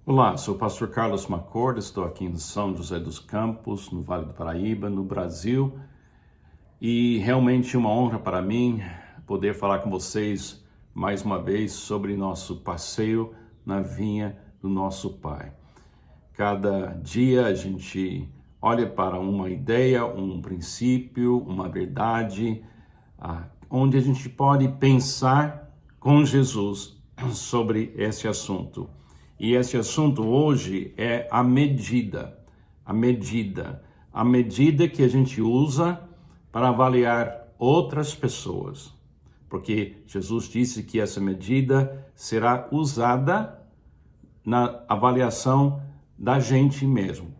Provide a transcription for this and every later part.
Olá, sou o pastor Carlos Macorda, estou aqui em São José dos Campos, no Vale do Paraíba, no Brasil, e realmente uma honra para mim poder falar com vocês mais uma vez sobre nosso passeio na vinha do nosso Pai. Cada dia a gente olha para uma ideia, um princípio, uma verdade, onde a gente pode pensar com Jesus sobre esse assunto. E esse assunto hoje é a medida que a gente usa para avaliar outras pessoas. Porque Jesus disse que essa medida será usada na avaliação da gente mesmo.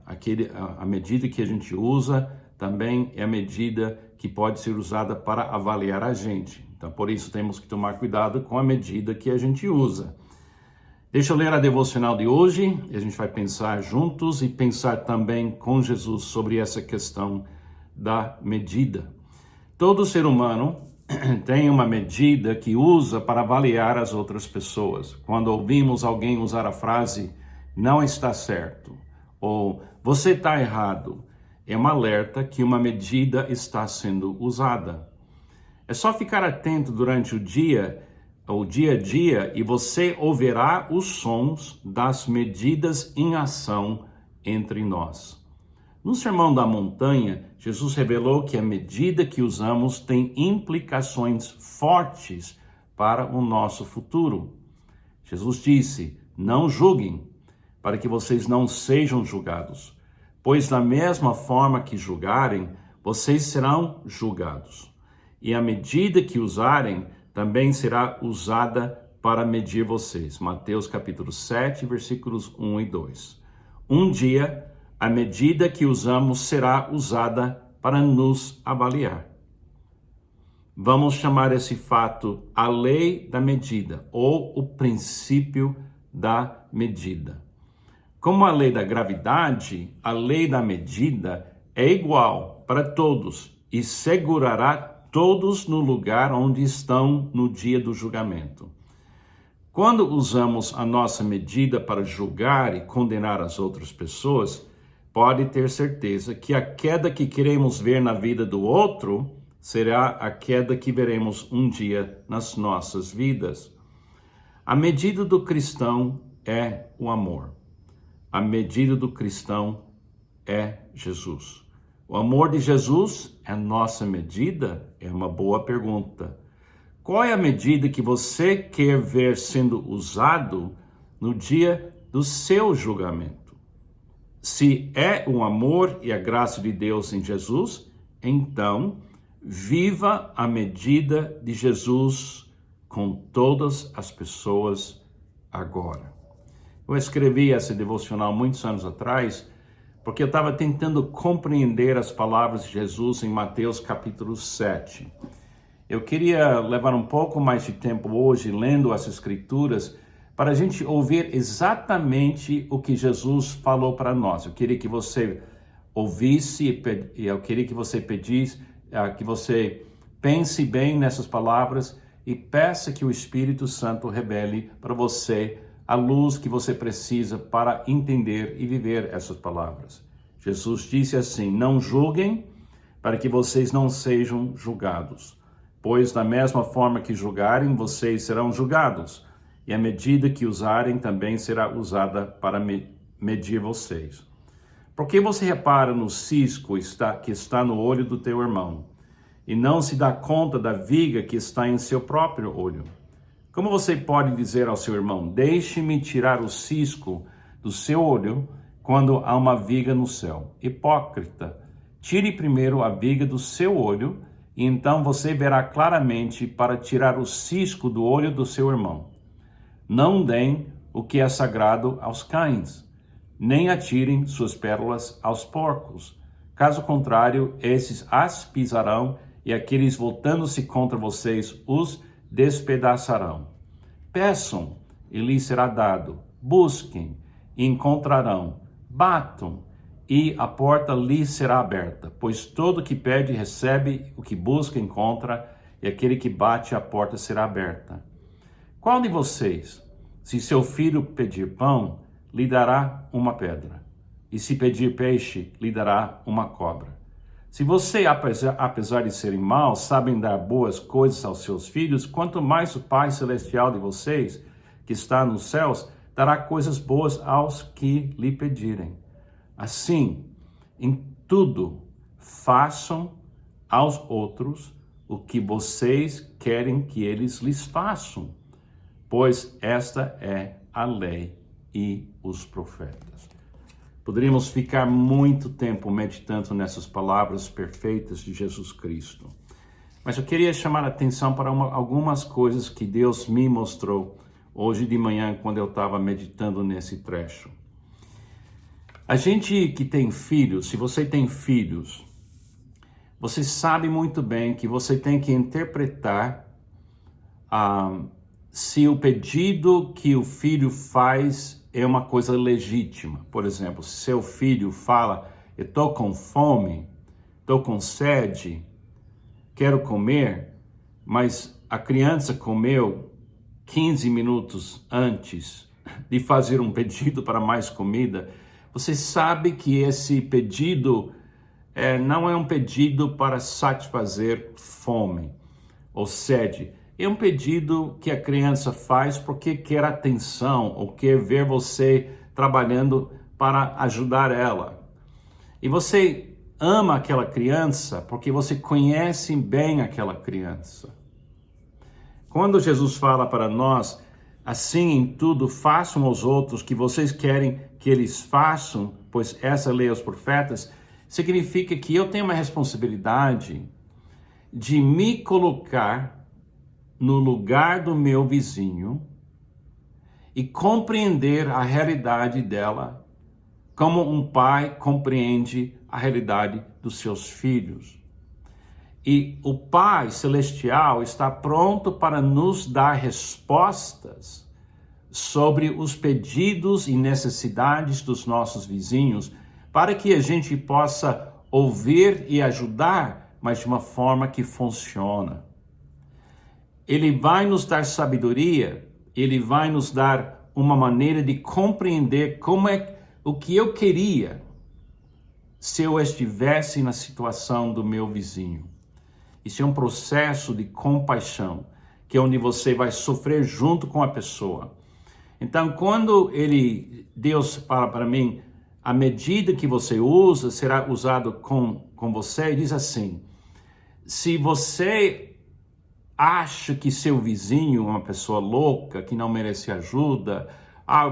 A medida que a gente usa também é a medida que pode ser usada para avaliar a gente. Então, por isso temos que tomar cuidado com a medida que a gente usa. Deixa eu ler a devocional de hoje, e a gente vai pensar juntos e pensar também com Jesus sobre essa questão da medida. Todo ser humano tem uma medida que usa para avaliar as outras pessoas. Quando ouvimos alguém usar a frase, não está certo, ou você está errado, é um alerta que uma medida está sendo usada. É só ficar atento durante o dia a dia, e você ouvirá os sons das medidas em ação entre nós. No Sermão da Montanha, Jesus revelou que a medida que usamos tem implicações fortes para o nosso futuro. Jesus disse: não julguem, para que vocês não sejam julgados, pois da mesma forma que julgarem, vocês serão julgados. E a medida que usarem também será usada para medir vocês. Mateus capítulo 7, versículos 1 e 2. Um dia, a medida que usamos será usada para nos avaliar. Vamos chamar esse fato a lei da medida, ou o princípio da medida. Como a lei da gravidade, a lei da medida é igual para todos e segurará todos no lugar onde estão no dia do julgamento. Quando usamos a nossa medida para julgar e condenar as outras pessoas, pode ter certeza que a queda que queremos ver na vida do outro será a queda que veremos um dia nas nossas vidas. A medida do cristão é o amor. A medida do cristão é Jesus. O amor de Jesus é nossa medida? É uma boa pergunta. Qual é a medida que você quer ver sendo usado no dia do seu julgamento? Se é o amor e a graça de Deus em Jesus, então viva a medida de Jesus com todas as pessoas agora. Eu escrevi essa devocional muitos anos atrás, porque eu estava tentando compreender as palavras de Jesus em Mateus capítulo 7. Eu queria levar um pouco mais de tempo hoje lendo as escrituras para a gente ouvir exatamente o que Jesus falou para nós. Eu queria que você ouvisse, eu queria que você pedisse, que você pense bem nessas palavras e peça que o Espírito Santo revele para você a luz que você precisa para entender e viver essas palavras. Jesus disse assim: não julguem, para que vocês não sejam julgados, pois da mesma forma que julgarem, vocês serão julgados, e a medida que usarem também será usada para medir vocês. Por que você repara no cisco que está no olho do teu irmão, e não se dá conta da viga que está em seu próprio olho? Como você pode dizer ao seu irmão: deixe-me tirar o cisco do seu olho, quando há uma viga no céu? Hipócrita, tire primeiro a viga do seu olho, e então você verá claramente para tirar o cisco do olho do seu irmão. Não deem o que é sagrado aos cães, nem atirem suas pérolas aos porcos. Caso contrário, esses as pisarão, e aqueles voltando-se contra vocês os despedaçarão. Peçam e lhes será dado. Busquem e encontrarão. Batam e a porta lhes será aberta. Pois todo que pede recebe, o que busca encontra, e aquele que bate a porta será aberta. Qual de vocês, se seu filho pedir pão, lhe dará uma pedra. E se pedir peixe, lhe dará uma cobra. Se você, apesar de serem maus, sabem dar boas coisas aos seus filhos, quanto mais o Pai Celestial de vocês, que está nos céus, dará coisas boas aos que lhe pedirem. Assim, em tudo, façam aos outros o que vocês querem que eles lhes façam, pois esta é a lei e os profetas. Poderíamos ficar muito tempo meditando nessas palavras perfeitas de Jesus Cristo. Mas eu queria chamar a atenção para algumas coisas que Deus me mostrou hoje de manhã, quando eu estava meditando nesse trecho. A gente que tem filhos, se você tem filhos, você sabe muito bem que você tem que interpretar se o pedido que o filho faz é uma coisa legítima. Por exemplo, se seu filho fala, eu estou com fome, estou com sede, quero comer, mas a criança comeu 15 minutos antes de fazer um pedido para mais comida, você sabe que esse pedido não é um pedido para satisfazer fome ou sede. É um pedido que a criança faz porque quer atenção ou quer ver você trabalhando para ajudar ela. E você ama aquela criança porque você conhece bem aquela criança. Quando Jesus fala para nós, assim em tudo façam aos outros o que vocês querem que eles façam, pois essa lei aos profetas, significa que eu tenho uma responsabilidade de me colocar no lugar do meu vizinho e compreender a realidade dela, como um pai compreende a realidade dos seus filhos. E o Pai Celestial está pronto para nos dar respostas sobre os pedidos e necessidades dos nossos vizinhos, para que a gente possa ouvir e ajudar, mas de uma forma que funciona. Ele vai nos dar sabedoria, ele vai nos dar uma maneira de compreender como é o que eu queria se eu estivesse na situação do meu vizinho. Isso é um processo de compaixão, que é onde você vai sofrer junto com a pessoa. Então, quando Deus fala para mim, a medida que você usa será usado com você, e diz assim, se você acha que seu vizinho é uma pessoa louca, que não merece ajuda,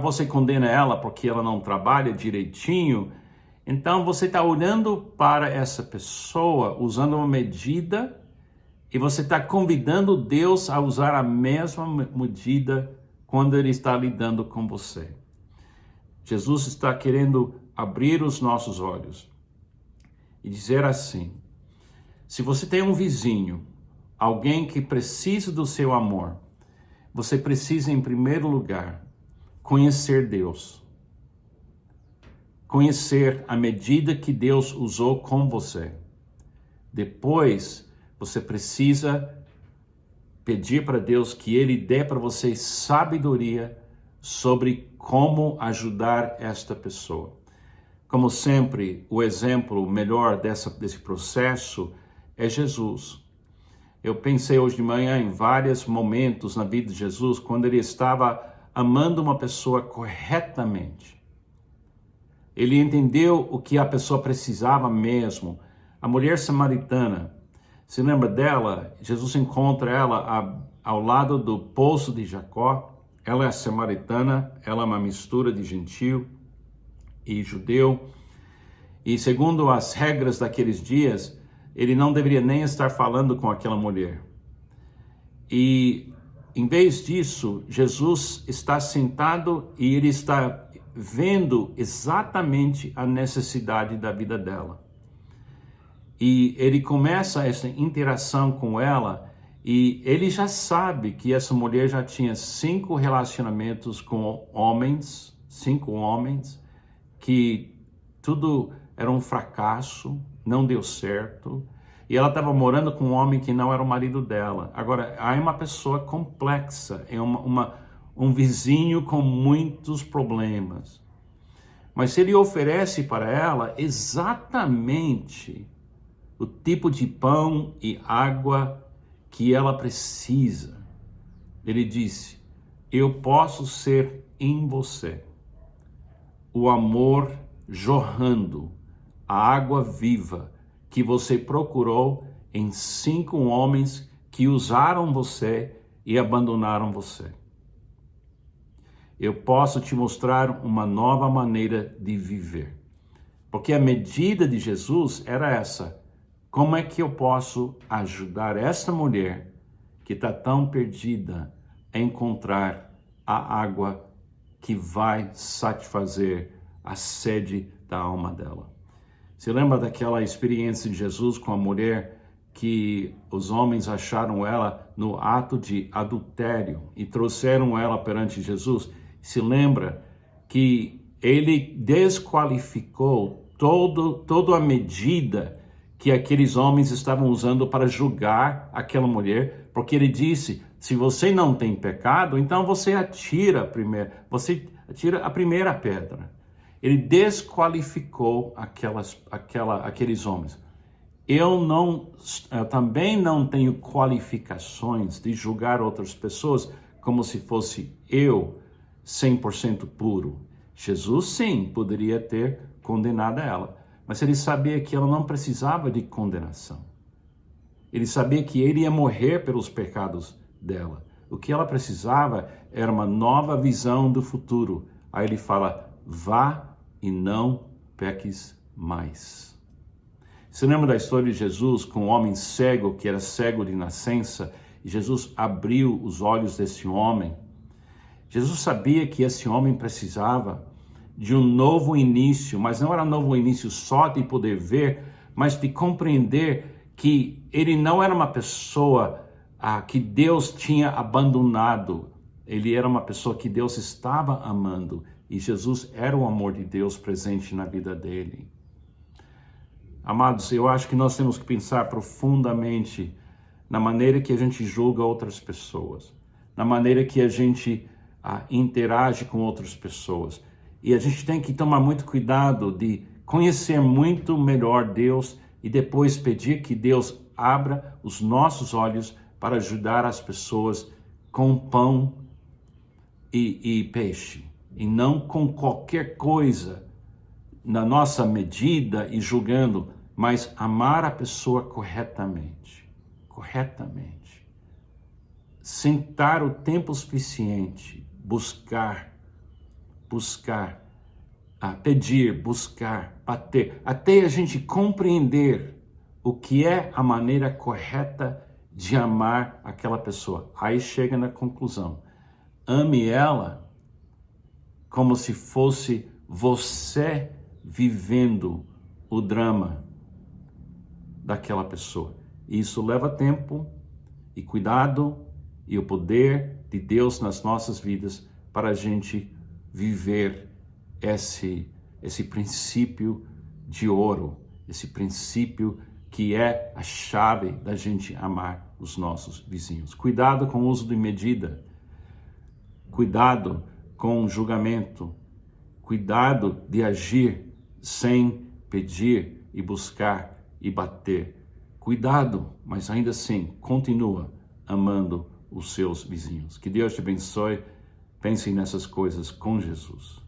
você condena ela porque ela não trabalha direitinho, então você está olhando para essa pessoa usando uma medida e você está convidando Deus a usar a mesma medida quando Ele está lidando com você. Jesus está querendo abrir os nossos olhos e dizer assim, se você tem um vizinho, alguém que precisa do seu amor, você precisa, em primeiro lugar, conhecer Deus. Conhecer a medida que Deus usou com você. Depois, você precisa pedir para Deus que Ele dê para você sabedoria sobre como ajudar esta pessoa. Como sempre, o exemplo melhor desse processo é Jesus. Eu pensei hoje de manhã em vários momentos na vida de Jesus, quando Ele estava amando uma pessoa corretamente. Ele entendeu o que a pessoa precisava mesmo. A mulher samaritana, se lembra dela? Jesus encontra ela ao lado do poço de Jacó. Ela é samaritana, ela é uma mistura de gentil e judeu. E segundo as regras daqueles dias, ele não deveria nem estar falando com aquela mulher. E, em vez disso, Jesus está sentado e ele está vendo exatamente a necessidade da vida dela. E ele começa essa interação com ela e ele já sabe que essa mulher já tinha 5 relacionamentos com homens, 5 homens, que tudo era um fracasso, não deu certo, e ela estava morando com um homem que não era o marido dela. Agora, há uma pessoa complexa, é um vizinho com muitos problemas. mas ele oferece para ela exatamente o tipo de pão e água que ela precisa. Ele disse: eu posso ser em você o amor jorrando, a água viva que você procurou em 5 homens que usaram você e abandonaram você. Eu posso te mostrar uma nova maneira de viver. Porque a medida de Jesus era essa. Como é que eu posso ajudar essa mulher que está tão perdida a encontrar a água que vai satisfazer a sede da alma dela? Você lembra daquela experiência de Jesus com a mulher que os homens acharam ela no ato de adultério e trouxeram ela perante Jesus? Se lembra que ele desqualificou toda a medida que aqueles homens estavam usando para julgar aquela mulher, porque ele disse: se você não tem pecado, então você atira a primeira pedra. Ele desqualificou aqueles homens. Eu também não tenho qualificações de julgar outras pessoas como se fosse eu 100% puro. Jesus, sim, poderia ter condenado ela, mas ele sabia que ela não precisava de condenação. Ele sabia que ele ia morrer pelos pecados dela. O que ela precisava era uma nova visão do futuro. Aí ele fala: vá e não peques mais. Você lembra da história de Jesus com um homem cego, que era cego de nascença, e Jesus abriu os olhos desse homem? Jesus sabia que esse homem precisava de um novo início, mas não era um novo início só de poder ver, mas de compreender que ele não era uma pessoa que Deus tinha abandonado. Ele era uma pessoa que Deus estava amando, e Jesus era o amor de Deus presente na vida dele. Amados, eu acho que nós temos que pensar profundamente na maneira que a gente julga outras pessoas, na maneira que a gente interage com outras pessoas. E a gente tem que tomar muito cuidado de conhecer muito melhor Deus e depois pedir que Deus abra os nossos olhos para ajudar as pessoas com pão e peixe, e não com qualquer coisa na nossa medida e julgando, mas amar a pessoa corretamente. Sentar o tempo suficiente, pedir, buscar, bater, até a gente compreender o que é a maneira correta de amar aquela pessoa. Aí chega na conclusão: ame ela como se fosse você vivendo o drama daquela pessoa. Isso leva tempo e cuidado e o poder de Deus nas nossas vidas para a gente viver esse princípio de ouro, esse princípio que é a chave da gente amar os nossos vizinhos. Cuidado com o uso de medida, cuidado com o julgamento, cuidado de agir sem pedir e buscar e bater. Cuidado, mas ainda assim, continua amando os seus vizinhos. Que Deus te abençoe. Pense nessas coisas com Jesus.